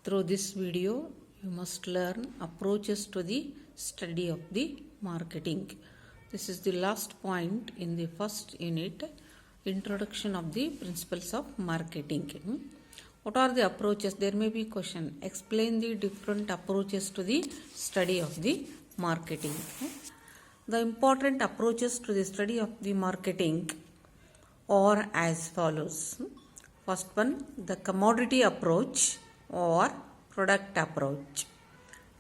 Through this video, you must learn approaches to the study of the marketing. This is the last point in the first unit, introduction of the principles of marketing. What are the approaches? There may be question. Explain the different approaches to the study of the marketing. The important approaches to the study of the marketing are as follows. First one, the commodity approach or product approach.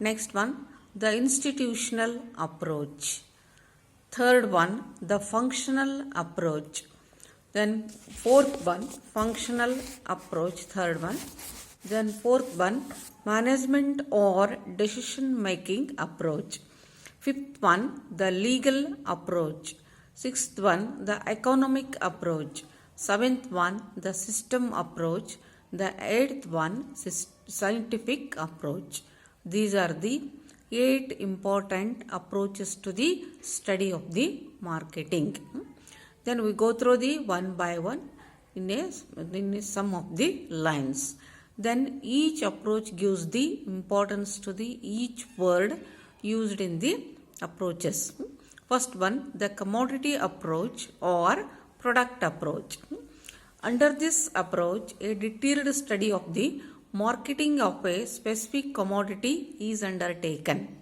Next one, the institutional approach. Third one, the functional approach. Then fourth one, functional approach, third one. Then fourth one, management or decision making approach. Fifth one, the legal approach. Sixth one, the economic approach. Seventh one, the system approach. The eighth one, scientific approach. These are the 8 important approaches to the study of the marketing. Then we go through the one by one in some of the lines. Then each approach gives the importance to the each word used in the approaches. First one, the commodity approach or product approach. Under this approach, a detailed study of the marketing of a specific commodity is undertaken.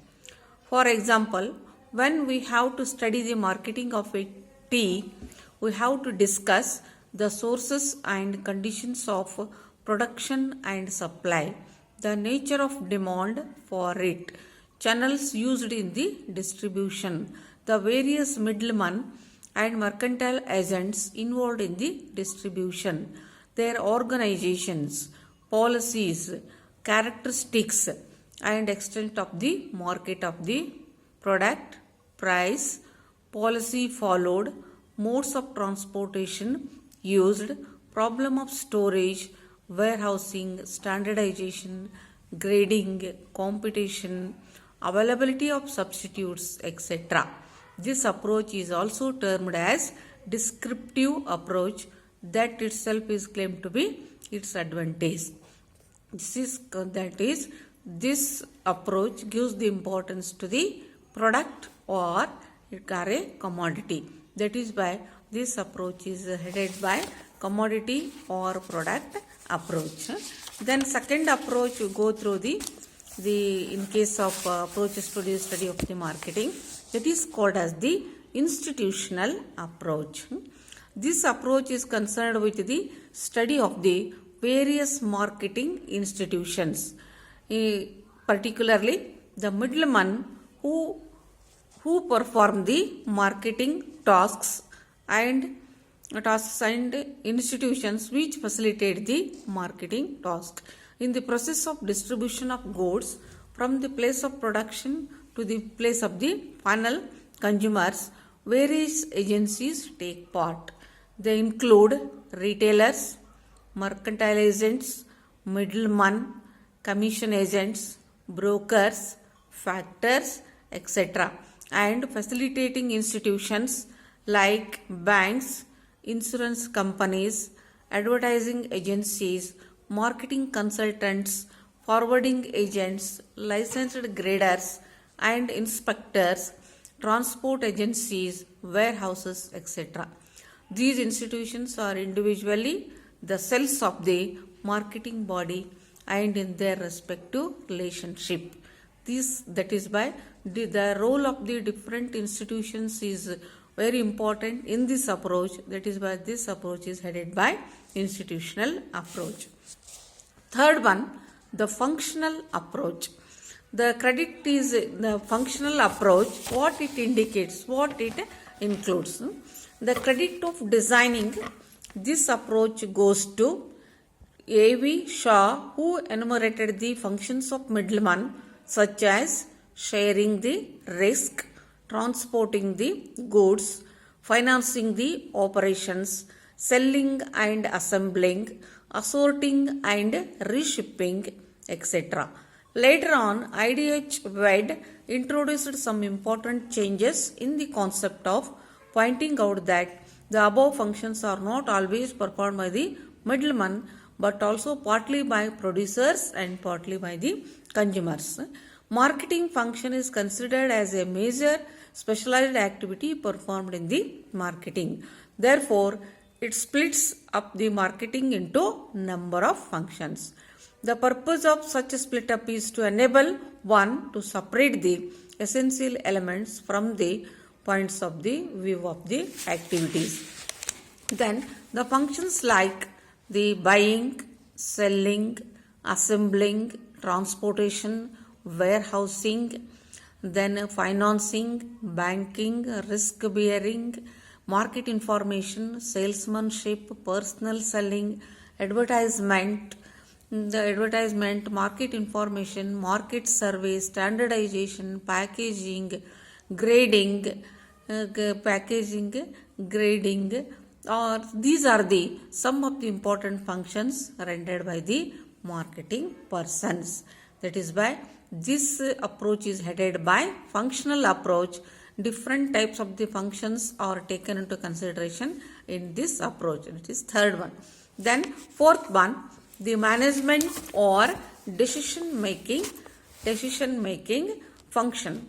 For example, when we have to study the marketing of a tea, we have to discuss the sources and conditions of production and supply, the nature of demand for it, channels used in the distribution, the various middlemen and mercantile agents involved in the distribution, their organizations, policies, characteristics and extent of the market of the product, price, policy followed, modes of transportation used, problem of storage, warehousing, standardization, grading, competition, availability of substitutes, etc. This approach is also termed as descriptive approach. That itself is claimed to be its advantage. This approach gives the importance to the product or a commodity. That is why this approach is headed by commodity or product approach. Then second approach, you go through the in case of approaches to the study of the marketing, that is called as the institutional approach. This approach is concerned with the study of the various marketing institutions, particularly the middlemen who perform the marketing tasks and institutions which facilitate the marketing task. In the process of distribution of goods from the place of production to the place of the final consumers, various agencies take part. They include retailers, mercantile agents, middlemen, commission agents, brokers, factors, etc. and facilitating institutions like banks, insurance companies, advertising agencies, marketing consultants, forwarding agents, licensed graders and inspectors, transport agencies, warehouses, etc. These institutions are individually the cells of the marketing body and in their respective relationship. That is why the role of the different institutions is very important in this approach. That is why this approach is headed by institutional approach. Third one, the functional approach. The credit is the functional approach, what it indicates, what it includes. The credit of designing this approach goes to A.V. Shaw, who enumerated the functions of middlemen such as sharing the risk, transporting the goods, financing the operations, selling and assembling, assorting and reshipping, etc. Later on, I.D.H. Wade introduced some important changes in the concept of pointing out that the above functions are not always performed by the middleman but also partly by producers and partly by the consumers. Marketing function is considered as a major specialized activity performed in the marketing. Therefore, it splits up the marketing into number of functions. The purpose of such a split up is to enable one to separate the essential elements from the points of the view of the activities. Then the functions like the buying, selling, assembling, transportation, warehousing, then financing, banking, risk bearing, market information, salesmanship, personal selling, advertisement, market information, market survey, standardization, packaging, grading, or these are the some of the important functions rendered by the marketing persons. That is why this approach is headed by functional approach. Different types of the functions are taken into consideration in this approach. It is third one. Then fourth one, the management or decision making function.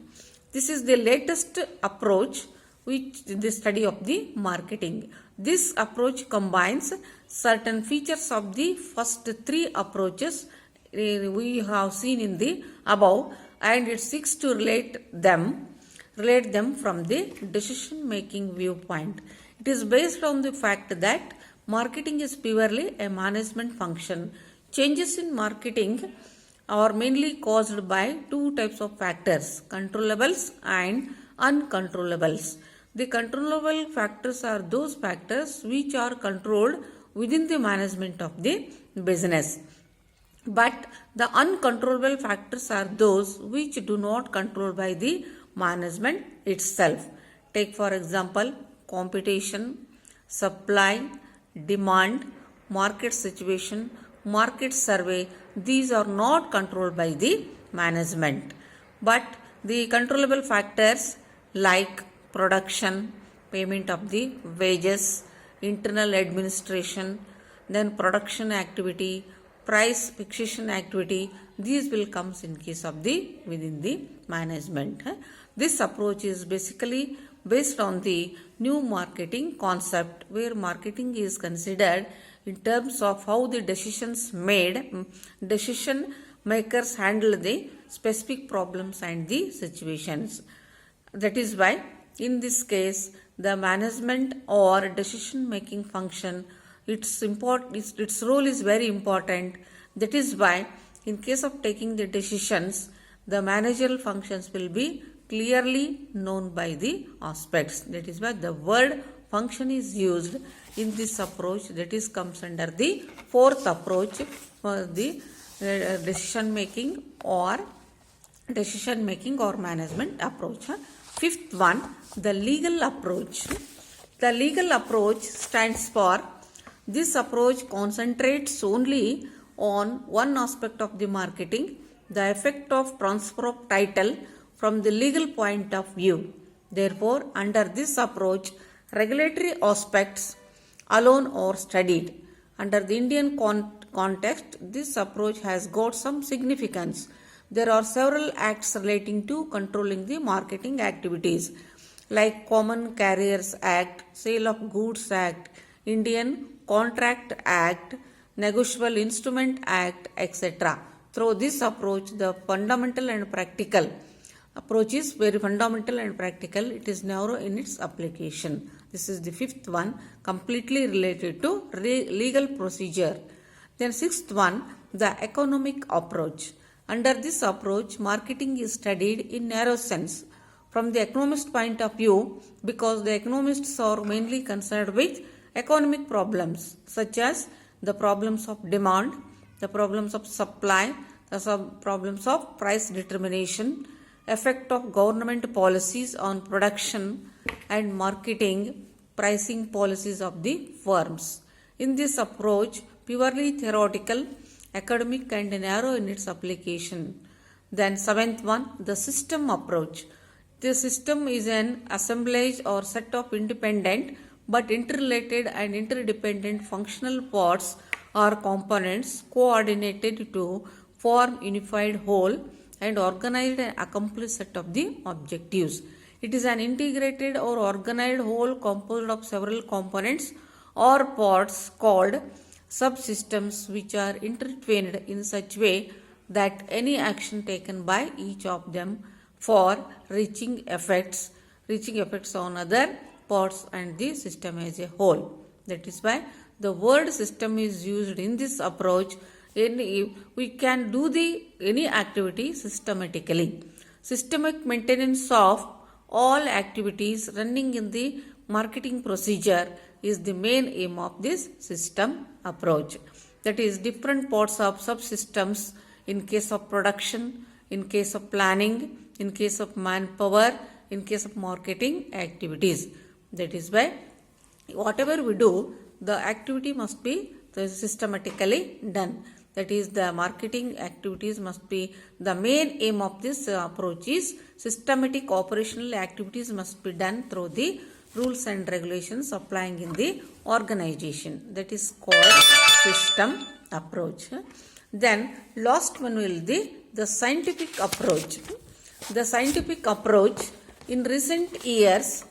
This is the latest approach which the study of the marketing. This approach combines certain features of the first three approaches we have seen in the above, and it seeks to relate them from the decision making viewpoint. It is based on the fact that marketing is purely a management function. Changes in marketing are mainly caused by two types of factors, controllables and uncontrollables. The controllable factors are those factors which are controlled within the management of the business. But the uncontrollable factors are those which do not control by the management itself. Take for example, competition, supply, demand, market situation, market survey. These are not controlled by the management. But the controllable factors like production, payment of the wages, internal administration, then production activity, price fixation activity, these will come in case of the within the management. This approach is basically based on the new marketing concept, where marketing is considered in terms of how the decision makers handle the specific problems and the situations. That is why in this case the management or decision making function, its role is very important. That is why in case of taking the decisions, the managerial functions will be clearly known by the aspects. That is why the word function is used in this approach. That is comes under the fourth approach, the decision making or management approach. Fifth one, the legal approach. The legal approach stands for, this approach concentrates only on one aspect of the marketing, the effect of transfer of title from the legal point of view. Therefore, under this approach, regulatory aspects alone are studied. Under the Indian context, this approach has got some significance. There are several acts relating to controlling the marketing activities, like Common Carriers Act, Sale of Goods Act, Indian Contract Act, Negotiable Instrument Act, etc. Through this approach, the fundamental and practical approach is very fundamental and practical. It is narrow in its application. This is the fifth one, completely related to legal procedure. Then sixth one, the economic approach. Under this approach, marketing is studied in narrow sense from the economist point of view, because the economists are mainly concerned with economic problems such as the problems of demand, the problems of supply, the problems of price determination, effect of government policies on production and marketing, pricing policies of the firms. In this approach, purely theoretical, academic and narrow in its application. Then seventh one, the system approach. The system is an assemblage or set of independent but interrelated and interdependent functional parts or components coordinated to form unified whole and organized and accomplished set of the objectives. It is an integrated or organized whole composed of several components or parts called subsystems which are intertwined in such way that any action taken by each of them for reaching effects on other parts and the system as a whole. That is why the word system is used in this approach. We can do any activity systematically. Systemic maintenance of all activities running in the marketing procedure is the main aim of this system approach. That is, different parts of subsystems in case of production, in case of planning, in case of manpower, in case of marketing activities. That is why whatever we do, the activity must be systematically done. That is, the marketing activities must be the main aim of this approach is systematic operational activities must be done through the rules and regulations applying in the organization. That is called system approach. Then last one will be the scientific approach. The scientific approach, in recent years,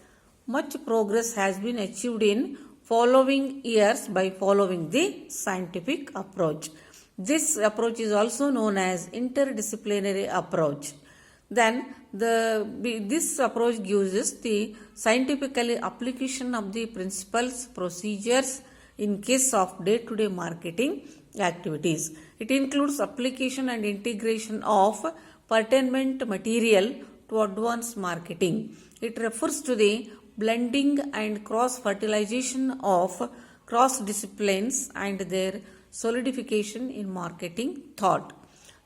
much progress has been achieved in following years by following the scientific approach. This approach is also known as interdisciplinary approach. Then this approach gives us the scientifically application of the principles, procedures in case of day-to-day marketing activities. It includes application and integration of pertinent material to advanced marketing. It refers to the blending and cross-fertilization of cross-disciplines and their solidification in marketing thought.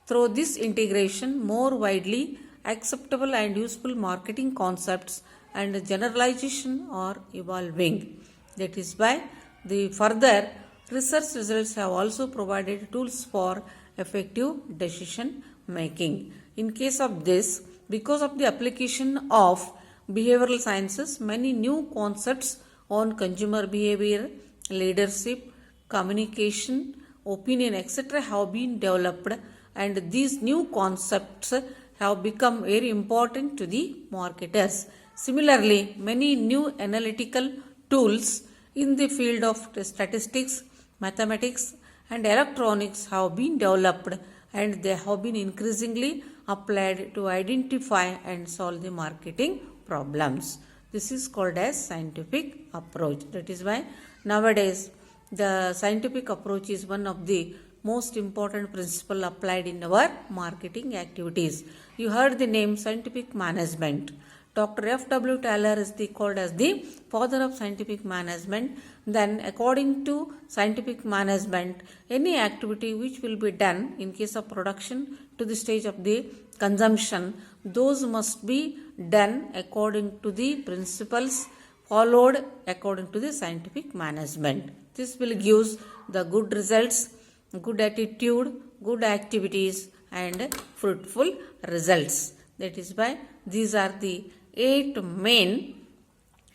Through this integration, more widely acceptable and useful marketing concepts and generalization are evolving. That is why the further research results have also provided tools for effective decision making. In case of this, because of the application of behavioral sciences, many new concepts on consumer behavior, leadership, communication, opinion, etc. have been developed, and these new concepts have become very important to the marketers. Similarly, many new analytical tools in the field of statistics, mathematics and electronics have been developed, and they have been increasingly applied to identify and solve the marketing problems. This is called as scientific approach. That is why nowadays the scientific approach is one of the most important principle applied in our marketing activities. You heard the name scientific management. Dr. F.W. Taylor is called as the father of scientific management. Then according to scientific management, any activity which will be done in case of production to the stage of the consumption, those must be done according to the principles followed according to the scientific management. This will give the good results, good attitude, good activities and fruitful results. That is why these are the 8 main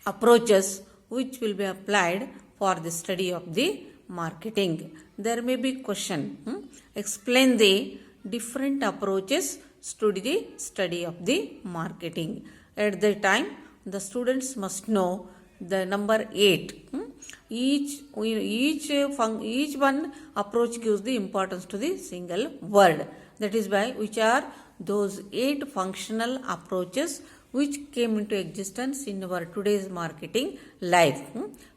approaches which will be applied for the study of the marketing. There may be question. Explain the different approaches to the study of the marketing. At the time, the students must know the number 8. Each one approach gives the importance to the single word. That is why which are those 8 functional approaches which came into existence in our today's marketing life.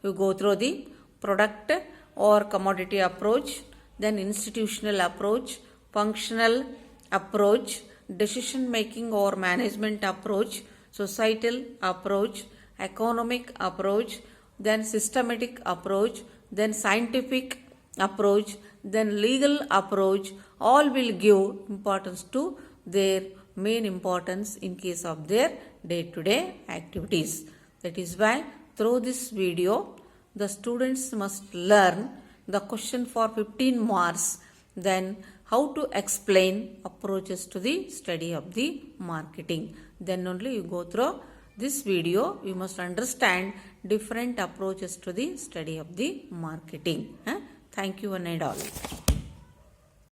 We go through the product or commodity approach, then institutional approach, functional approach, decision making or management approach, societal approach, economic approach, then systematic approach, then scientific approach, then legal approach. All will give importance to their main importance in case of their day-to-day activities. That is why through this video, the students must learn the question for 15 marks, then how to explain approaches to the study of the marketing. Then only you go through this video, you must understand different approaches to the study of the marketing. Thank you one and all.